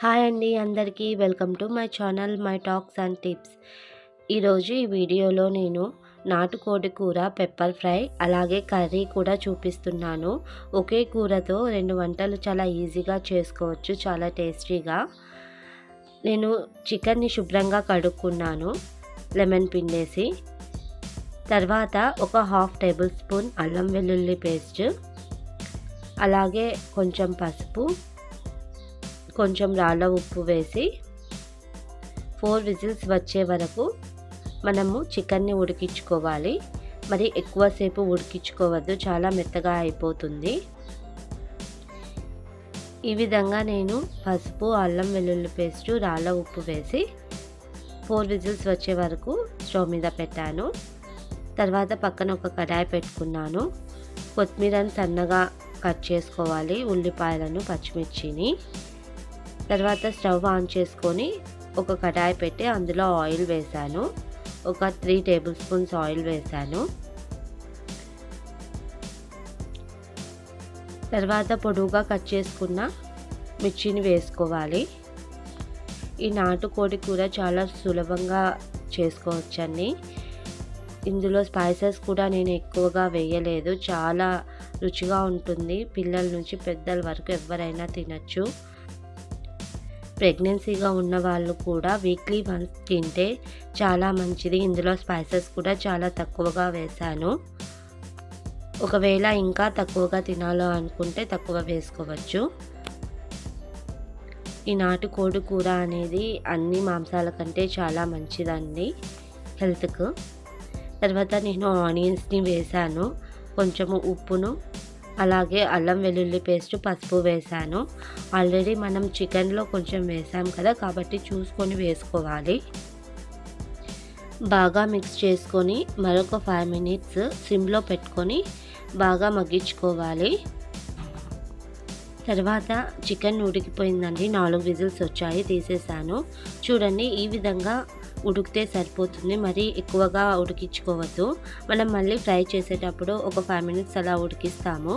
Hi అండి అందరికీ welcome to my channel my talks and tips. ఈరోజు ఈ వీడియోలో నేను నాటుకోడి కూర, పెప్పర్ ఫ్రై, అలాగే కర్రీ కూడా చూపిస్తున్నాను. ఒకే కూరతో 2 వంటలు చాలా ఈజీగా చేసుకోవచ్చు, చాలా టేస్టీగా. నేను చికెన్ని శుభ్రంగా కడుక్కున్నాను లెమన్ పిండేసి. తర్వాత ఒక 1/2 టేబుల్ స్పూన్ అల్లం వెల్లుల్లి పేస్ట్, అలాగే కొంచెం పసుపు, కొంచెం రాళ్ళ ఉప్పు వేసి 4 విజిల్స్ వచ్చే వరకు మనము చికెన్ని ఉడికించుకోవాలి. మరి ఎక్కువసేపు ఉడికించుకోవద్దు, చాలా మెత్తగా అయిపోతుంది. ఈ విధంగా నేను పసుపు, అల్లం వెల్లుల్లి పేస్టు, రాళ్ళ ఉప్పు వేసి 4 విజిల్స్ వచ్చే వరకు స్టవ్ మీద పెట్టాను. తర్వాత పక్కన ఒక కడాయి పెట్టుకున్నాను. కొత్తిమీరని సన్నగా కట్ చేసుకోవాలి, ఉల్లిపాయలను, పచ్చిమిర్చిని. తర్వాత స్టవ్ ఆన్ చేసుకొని ఒక కడాయి పెట్టి అందులో ఆయిల్ వేసాను. ఒక 3 టేబుల్ స్పూన్స్ ఆయిల్ వేసాను. తర్వాత పొడువుగా కట్ చేసుకున్న మిర్చిని వేసుకోవాలి. ఈ నాటుకోడి కూర చాలా సులభంగా చేసుకోవచ్చండి. ఇందులో స్పైసెస్ కూడా నేను ఎక్కువగా వేయలేదు, చాలా రుచిగా ఉంటుంది. పిల్లల నుంచి పెద్దల వరకు ఎవరైనా తినచ్చు. ప్రెగ్నెన్సీగా ఉన్న వాళ్ళు కూడా వీక్లీ వన్స్ తింటే చాలా మంచిది. ఇందులో స్పైసెస్ కూడా చాలా తక్కువగా వేసాను. ఒకవేళ ఇంకా తక్కువగా తినాలో అనుకుంటే తక్కువ వేసుకోవచ్చు. ఈ నాటుకోడి కూర అనేది అన్ని మాంసాల కంటే చాలా మంచిదండి హెల్త్కు. తర్వాత నేను ఆనియన్స్ని వేసాను, కొంచెము ఉప్పును, అలాగే అల్లం వెల్లుల్లి పేస్ట్, పసుపు వేసాను. ఆల్రెడీ మనం చికెన్లో కొంచెం వేసాం కదా, కాబట్టి చూసుకొని వేసుకోవాలి. బాగా మిక్స్ చేసుకొని మరొక 5 మినిట్స్ సిమ్లో పెట్టుకొని బాగా మగ్గించుకోవాలి. తర్వాత చికెన్ ఉడికిపోయిందండి, 4 విజిల్స్ వచ్చాయి, తీసేసాను. చూడండి, ఈ విధంగా ఉడికితే సరిపోతుంది, మరి ఎక్కువగా ఉడికించుకోవద్దు. మనం మళ్ళీ ఫ్రై చేసేటప్పుడు ఒక 5 మినిట్స్ అలా ఉడికిస్తాము,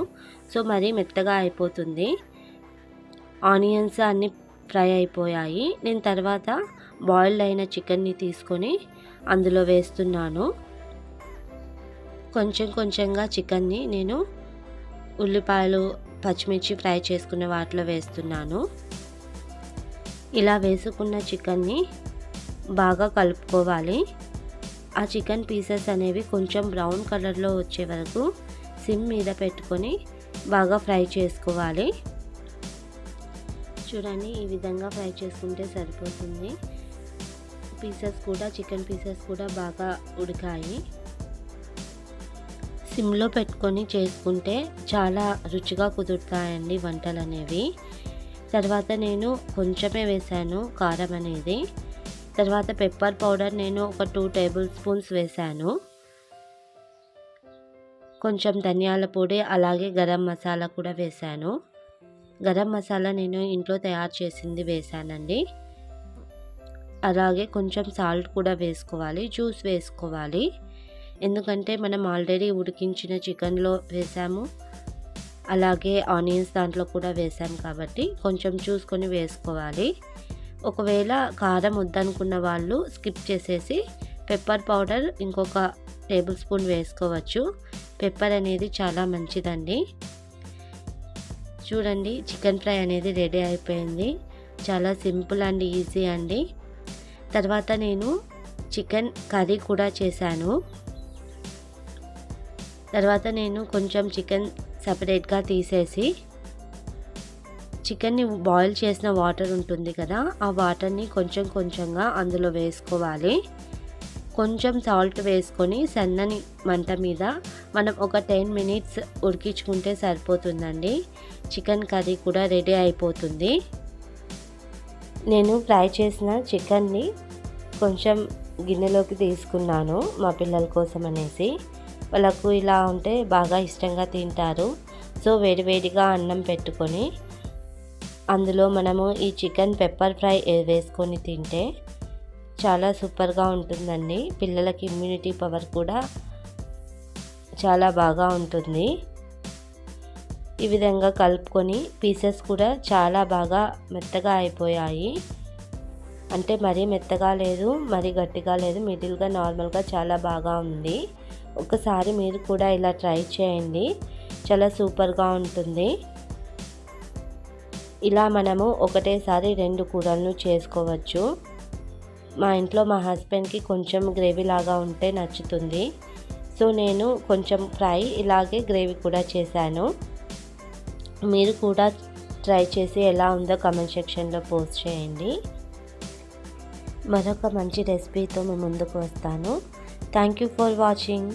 సో మరీ మెత్తగా అయిపోతుంది. ఆనియన్స్ అన్నీ ఫ్రై అయిపోయాయి. నేను తర్వాత బాయిల్డ్ అయిన చికెన్ని తీసుకొని అందులో వేస్తున్నాను. కొంచెం కొంచెంగా చికెన్ని నేను ఉల్లిపాయలు, పచ్చిమిర్చి ఫ్రై చేసుకున్న వాటిలో వేస్తున్నాను. ఇలా వేసుకున్న చికెన్ని బాగా కలుపుకోవాలి. ఆ చికెన్ పీసెస్ అనేవి కొంచెం బ్రౌన్ కలర్లో వచ్చే వరకు సిమ్ మీద పెట్టుకొని బాగా ఫ్రై చేసుకోవాలి. చూడండి, ఈ విధంగా ఫ్రై చేసుకుంటే సరిపోతుంది. చికెన్ పీసెస్ కూడా బాగా ఉడికాయి. సిమ్లో పెట్టుకొని చేసుకుంటే చాలా రుచిగా కుదురుతాయండి వంటలు అనేవి. తర్వాత నేను కొంచెమే వేసాను కారం అనేది. తర్వాత పెప్పర్ పౌడర్ నేను ఒక 2 టేబుల్ స్పూన్స్ వేసాను. కొంచెం ధనియాల పొడి, అలాగే గరం మసాలా కూడా వేసాను. గరం మసాలా నేను ఇంట్లో తయారు చేసింది వేసానండి. అలాగే కొంచెం సాల్ట్ కూడా వేసుకోవాలి, జ్యూస్ వేసుకోవాలి. ఎందుకంటే మనం ఆల్రెడీ ఉడికించిన చికెన్లో వేసాము, అలాగే ఆనియన్స్ దాంట్లో కూడా వేసాము, కాబట్టి కొంచెం చూసుకొని వేసుకోవాలి. ఒకవేళ కారం వద్దనుకున్న వాళ్ళు స్కిప్ చేసేసి పెప్పర్ పౌడర్ ఇంకొక టేబుల్ స్పూన్ వేసుకోవచ్చు. పెప్పర్ అనేది చాలా మంచిదండి. చూడండి, చికెన్ ఫ్రై అనేది రెడీ అయిపోయింది. చాలా సింపుల్ అండ్ ఈజీ అండి. తర్వాత నేను చికెన్ కర్రీ కూడా చేశాను. తర్వాత నేను కొంచెం చికెన్ సపరేట్గా తీసేసి చికెన్ని బాయిల్ చేసిన వాటర్ ఉంటుంది కదా, ఆ వాటర్ని కొంచెం కొంచెంగా అందులో వేసుకోవాలి. కొంచెం సాల్ట్ వేసుకొని సన్నని మంట మీద మనం ఒక 10 మినిట్స్ ఉడికించుకుంటే సరిపోతుందండి. చికెన్ కర్రీ కూడా రెడీ అయిపోతుంది. నేను ఫ్రై చేసిన చికెన్ని కొంచెం గిన్నెలోకి తీసుకున్నాను మా పిల్లల కోసం అనేసి. వాళ్ళకు ఇలా ఉంటే బాగా ఇష్టంగా తింటారు. సో వేడివేడిగా అన్నం పెట్టుకొని అందులో మనము ఈ చికెన్ పెప్పర్ ఫ్రై వేసుకొని తింటే చాలా సూపర్గా ఉంటుందండి. పిల్లలకి ఇమ్యూనిటీ పవర్ కూడా చాలా బాగా ఉంటుంది. ఈ విధంగా కలుపుకొని పీసెస్ కూడా చాలా బాగా మెత్తగా అయిపోయాయి. అంటే మరీ మెత్తగా లేదు, మరీ గట్టిగా లేదు, మిడిల్గా నార్మల్గా చాలా బాగా ఉంది. ఒకసారి మీరు కూడా ఇలా ట్రై చేయండి, చాలా సూపర్గా ఉంటుంది. ఇలా మనము ఒకటేసారి 2 కూరలను చేసుకోవచ్చు. మా ఇంట్లో మా హస్బెండ్కి కొంచెం గ్రేవీ లాగా ఉంటే నచ్చుతుంది. సో నేను కొంచెం ఫ్రై ఇలాగే గ్రేవీ కూడా చేశాను. మీరు కూడా ట్రై చేసి ఎలా ఉందో కామెంట్ సెక్షన్లో పోస్ట్ చేయండి. మరొక మంచి రెసిపీతో మీ ముందుకు వస్తాను. Thank you for watching.